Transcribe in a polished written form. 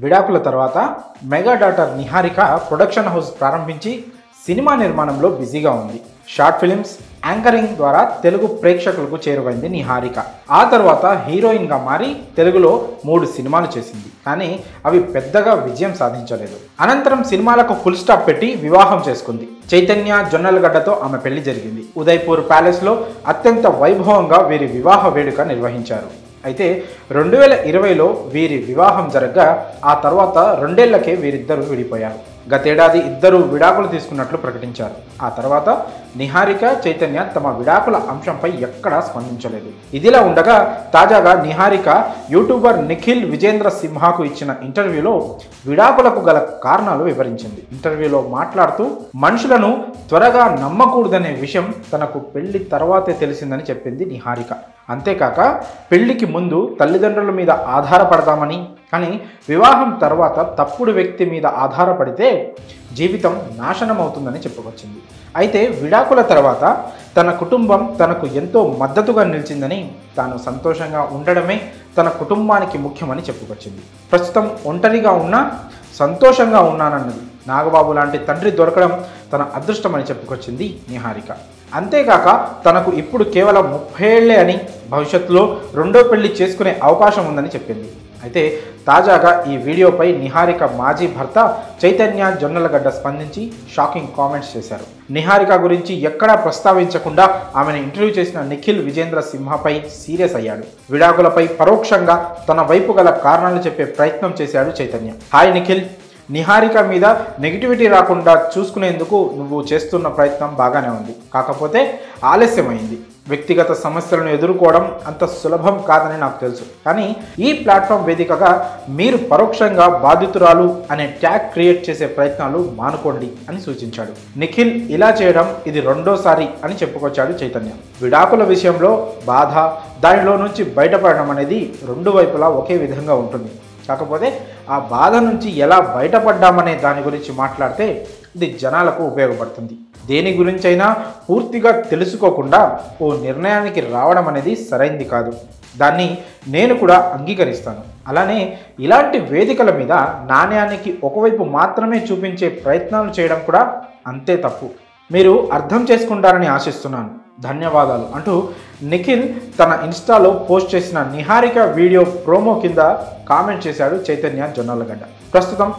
విడాకుల తర్వాత mega daughter Niharika production house ప్రారంభించి సినిమా నిర్మాణంలో బిజీగా ఉంది. షార్ట్ ఫిల్మ్స్, యాంకరింగ్ ద్వారా తెలుగు ప్రేక్షకులకు చేరువైంది నిహారిక. ఆ తర్వాత హీరోయిన్గా మారి తెలుగులో 3 సినిమాలు చేసింది. కానీ అవి పెద్దగా విజయం సాధించలేదు. అనంతరం సినిమాలకు ఫుల్ స్టాప్ పెట్టి వివాహం చేసుకుంది. చైతన్య జొన్నలగడ్డతో ఆమె పెళ్లి జరిగింది. ఉదయ్పూర్ ప్యాలెస్లో అత్యంత వైభవంగా వీరి వివాహ వేడుక నిర్వహించారు. అయితే 2020లో వీరి వివాహం జరగగా ఆ తర్వాత 2 ఏళ్లకే వీరిద్దరూ విడిపోయారు. గతేడాది ఇద్దరు విడాకులు తీసుకున్నట్లు ప్రకటించారు. ఆ తర్వాత నిహారిక, చైతన్య తమ విడాకుల అంశంపై ఎక్కడా స్పందించలేదు. ఇదిలా ఉండగా తాజాగా నిహారిక యూట్యూబర్ నిఖిల్ విజేంద్ర సింహాకు ఇచ్చిన ఇంటర్వ్యూలో విడాకులకు గల కారణాలు వివరించింది. ఇంటర్వ్యూలో మాట్లాడుతూ మనుషులను త్వరగా నమ్మకూడదనే విషయం తనకు పెళ్లి తర్వాతే తెలిసిందని చెప్పింది నిహారిక. అంతేకాక పెళ్లికి ముందు తల్లిదండ్రుల మీద ఆధారపడదామని, కానీ వివాహం తర్వాత తప్పుడు వ్యక్తి మీద ఆధారపడితే జీవితం నాశనం అవుతుందని చెప్పుకొచ్చింది. అయితే విడాకుల తర్వాత తన కుటుంబం తనకు ఎంతో మద్దతుగా నిలిచిందని, తాను సంతోషంగా ఉండడమే తన కుటుంబానికి ముఖ్యమని చెప్పుకొచ్చింది. ప్రస్తుతం ఒంటరిగా ఉన్నా సంతోషంగా ఉన్నానన్నది. నాగబాబు లాంటి తండ్రి దొరకడం తన అదృష్టమని చెప్పుకొచ్చింది నిహారిక. అంతేకాక తనకు ఇప్పుడు కేవలం 30 ఏళ్లే అని, భవిష్యత్తులో 2వ పెళ్లి చేసుకునే అవకాశం ఉందని చెప్పింది. అయితే తాజాగా ఈ వీడియోపై నిహారిక మాజీ భర్త చైతన్య జొన్నలగడ్డ స్పందించి షాకింగ్ కామెంట్స్ చేశారు. నిహారిక గురించి ఎక్కడా ప్రస్తావించకుండా ఆమెను ఇంటర్వ్యూ చేసిన నిఖిల్ విజేంద్ర సింహపై సీరియస్ అయ్యాడు. విడాకులపై పరోక్షంగా తన వైపు గల కారణాలు చెప్పే ప్రయత్నం చేశాడు చైతన్య. హాయ్ నిఖిల్, నిహారిక మీద నెగిటివిటీ రాకుండా చూసుకునేందుకు నువ్వు చేస్తున్న ప్రయత్నం బాగానే ఉంది. కాకపోతే ఆలస్యమైంది. వ్యక్తిగత సమస్యలను ఎదుర్కోవడం అంత సులభం కాదని నాకు తెలుసు. కానీ ఈ ప్లాట్ఫామ్ వేదికగా మీరు పరోక్షంగా బాధితురాలు అనే ట్యాగ్ క్రియేట్ చేసే ప్రయత్నాలు మానుకోండి అని సూచించాడు. నిఖిల్ ఇలా చేయడం ఇది 2వసారి అని చెప్పుకొచ్చాడు చైతన్య. విడాకుల విషయంలో బాధ, దానిలో నుంచి బయటపడడం అనేది 2 వైపులా ఒకే విధంగా ఉంటుంది. కాకపోతే ఆ బాధ నుంచి ఎలా బయటపడ్డామనే దాని గురించి మాట్లాడితే ఇది జనాలకు ఉపయోగపడుతుంది. దేని గురించైనా పూర్తిగా తెలుసుకోకుండా ఓ నిర్ణయానికి రావడం అనేది సరైంది కాదు. దాన్ని నేను కూడా అంగీకరిస్తాను. అలానే ఇలాంటి వేదికల మీద నాణ్యానికి ఒకవైపు మాత్రమే చూపించే ప్రయత్నాలు చేయడం కూడా అంతే తప్పు. మీరు అర్థం చేసుకుంటారని ఆశిస్తున్నాను. ధన్యవాదాలు అంటూ నిఖిల్ తన ఇన్స్టాలో పోస్ట్ చేసిన నిహారిక వీడియో ప్రోమో కింద కామెంట్ చేశాడు చైతన్య జొన్నలగడ్డ. ప్రస్తుతం